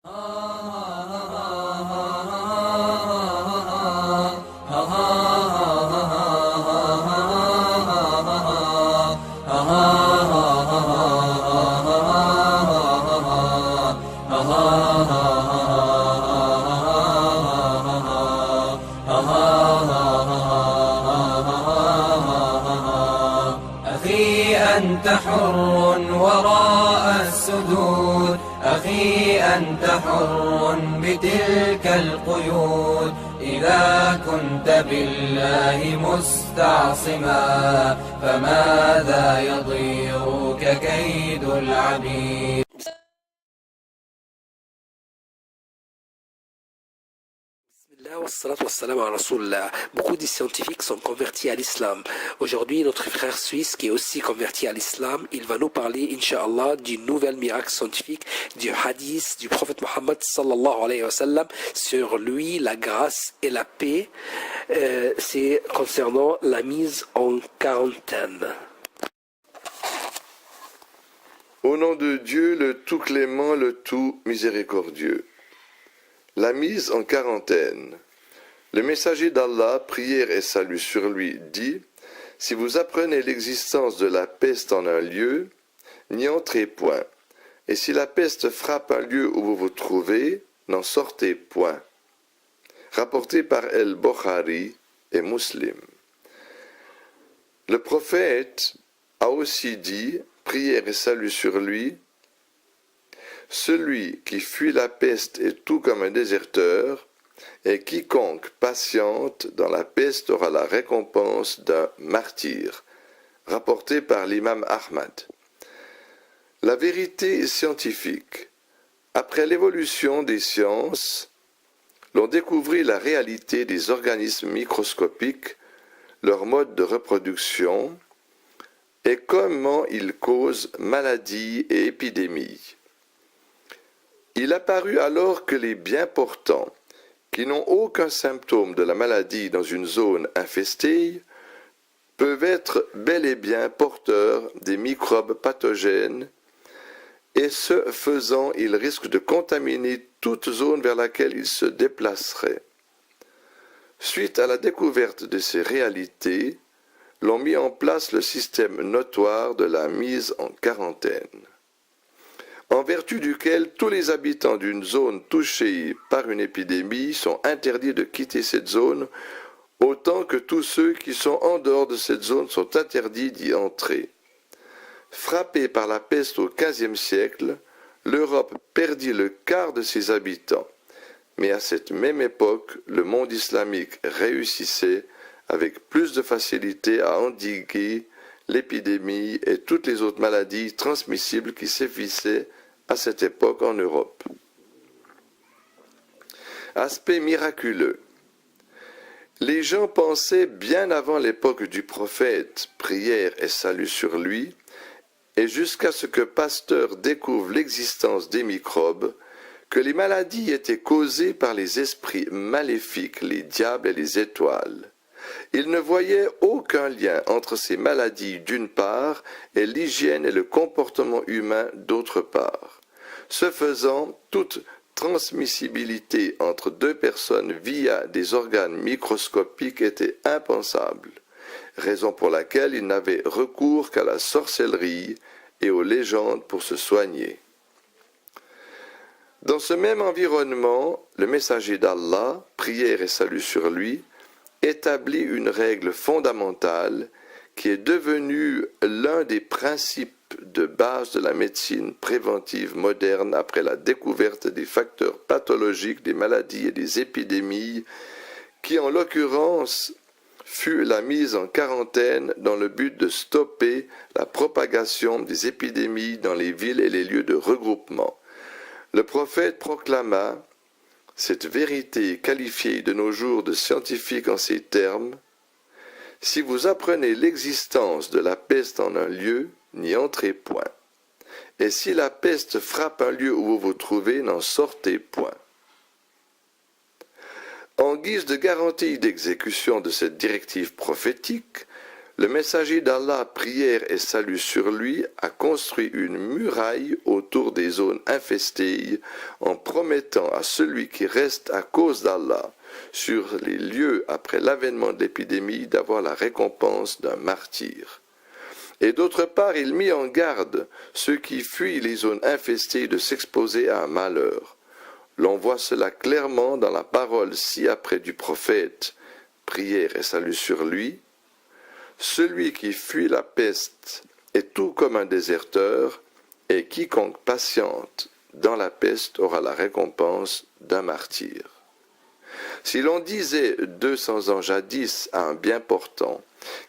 أخي أنت حر وراء السدود، أخي أنت حر بتلك القيود، إذا كنت بالله مستعصما فماذا يضيرك كيد العبيد. Beaucoup de scientifiques sont convertis à l'islam. Aujourd'hui, notre frère suisse qui est aussi converti à l'islam, il va nous parler, Inch'Allah, du nouvel miracle scientifique, du hadith du prophète Mohammed sallallahu alayhi wa sallam, sur lui, la grâce et la paix. C'est concernant la mise en quarantaine. Au nom de Dieu, le tout clément, le tout miséricordieux. La mise en quarantaine. Le messager d'Allah, prière et salut sur lui, dit « Si vous apprenez l'existence de la peste en un lieu, n'y entrez point. Et si la peste frappe un lieu où vous vous trouvez, n'en sortez point. » Rapporté par El-Bukhari et Muslim. Le prophète a aussi dit, prière et salut sur lui, « Celui qui fuit la peste est tout comme un déserteur, et quiconque patiente dans la peste aura la récompense d'un martyr. » Rapporté par l'imam Ahmad. La vérité scientifique. Après l'évolution des sciences, l'on découvrit la réalité des organismes microscopiques, leur mode de reproduction et comment ils causent maladies et épidémies. Il apparut alors que les bien portants, qui n'ont aucun symptôme de la maladie dans une zone infestée, peuvent être bel et bien porteurs des microbes pathogènes, et ce faisant, ils risquent de contaminer toute zone vers laquelle ils se déplaceraient. Suite à la découverte de ces réalités, l'on mit en place le système notoire de la mise en quarantaine, en vertu duquel tous les habitants d'une zone touchée par une épidémie sont interdits de quitter cette zone, autant que tous ceux qui sont en dehors de cette zone sont interdits d'y entrer. Frappée par la peste au XVe siècle, l'Europe perdit le quart de ses habitants, mais à cette même époque, le monde islamique réussissait avec plus de facilité à endiguer l'épidémie et toutes les autres maladies transmissibles qui sévissaient à cette époque en Europe. Aspect miraculeux. Les gens pensaient bien avant l'époque du prophète, prière et salut sur lui, et jusqu'à ce que Pasteur découvre l'existence des microbes, que les maladies étaient causées par les esprits maléfiques, les diables et les étoiles. Il ne voyait aucun lien entre ces maladies d'une part et l'hygiène et le comportement humain d'autre part. Ce faisant, toute transmissibilité entre deux personnes via des organes microscopiques était impensable, raison pour laquelle il n'avait recours qu'à la sorcellerie et aux légendes pour se soigner. Dans ce même environnement, le messager d'Allah, prière et salut sur lui, établit une règle fondamentale qui est devenue l'un des principes de base de la médecine préventive moderne après la découverte des facteurs pathologiques des maladies et des épidémies, qui en l'occurrence fut la mise en quarantaine dans le but de stopper la propagation des épidémies dans les villes et les lieux de regroupement. Le prophète proclama cette vérité qualifiée de nos jours de scientifique en ces termes: « Si vous apprenez l'existence de la peste en un lieu, n'y entrez point. Et si la peste frappe un lieu où vous vous trouvez, n'en sortez point. » En guise de garantie d'exécution de cette directive prophétique, Le messager d'Allah, prière et salut sur lui, a construit une muraille autour des zones infestées en promettant à celui qui reste à cause d'Allah sur les lieux après l'avènement de l'épidémie d'avoir la récompense d'un martyr. Et d'autre part, il mit en garde ceux qui fuient les zones infestées de s'exposer à un malheur. L'on voit cela clairement dans la parole ci-après du prophète, prière et salut sur lui. Celui qui fuit la peste est tout comme un déserteur, et quiconque patiente dans la peste aura la récompense d'un martyr. Si l'on disait 200 ans jadis à un bien portant,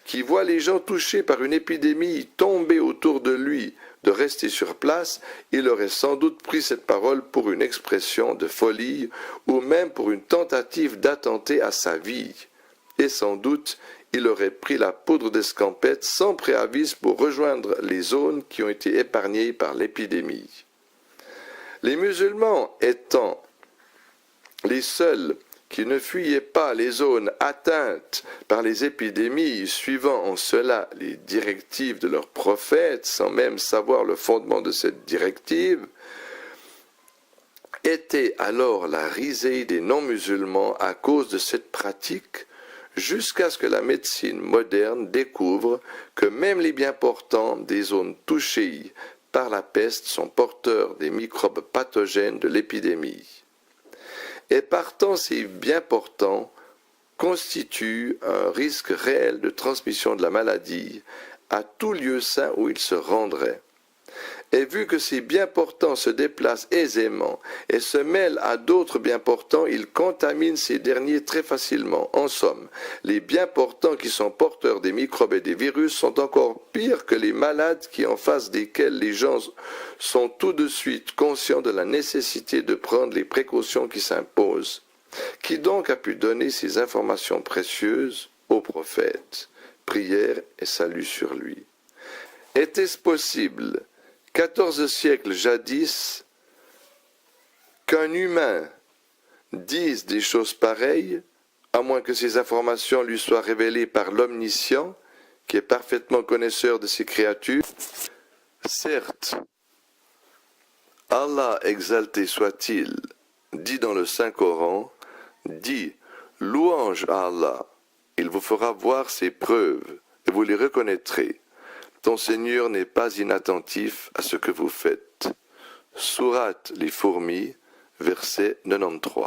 qui voit les gens touchés par une épidémie tomber autour de lui, de rester sur place, il aurait sans doute pris cette parole pour une expression de folie ou même pour une tentative d'attenter à sa vie. Et sans doute, il aurait pris la poudre d'escampette sans préavis pour rejoindre les zones qui ont été épargnées par l'épidémie. Les musulmans étant les seuls qui ne fuyaient pas les zones atteintes par les épidémies, suivant en cela les directives de leurs prophètes, sans même savoir le fondement de cette directive, était alors la risée des non-musulmans à cause de cette pratique, jusqu'à ce que la médecine moderne découvre que même les bien portants des zones touchées par la peste sont porteurs des microbes pathogènes de l'épidémie. Et partant, ces bien portants constituent un risque réel de transmission de la maladie à tout lieu sain où ils se rendraient. Et vu que ces bien portants se déplacent aisément et se mêlent à d'autres bien portants, ils contaminent ces derniers très facilement. En somme, les bien portants qui sont porteurs des microbes et des virus sont encore pires que les malades en face desquels les gens sont tout de suite conscients de la nécessité de prendre les précautions qui s'imposent. Qui donc a pu donner ces informations précieuses au prophète? Prière et salut sur lui. Était-ce possible 14 siècles jadis, qu'un humain dise des choses pareilles, à moins que ces informations lui soient révélées par l'omniscient, qui est parfaitement connaisseur de ses créatures? Certes, Allah exalté soit-il, dit dans le Saint-Coran, dit « Louange à Allah, il vous fera voir ses preuves, et vous les reconnaîtrez. » Ton Seigneur n'est pas inattentif à ce que vous faites. Sourate les fourmis, verset 93.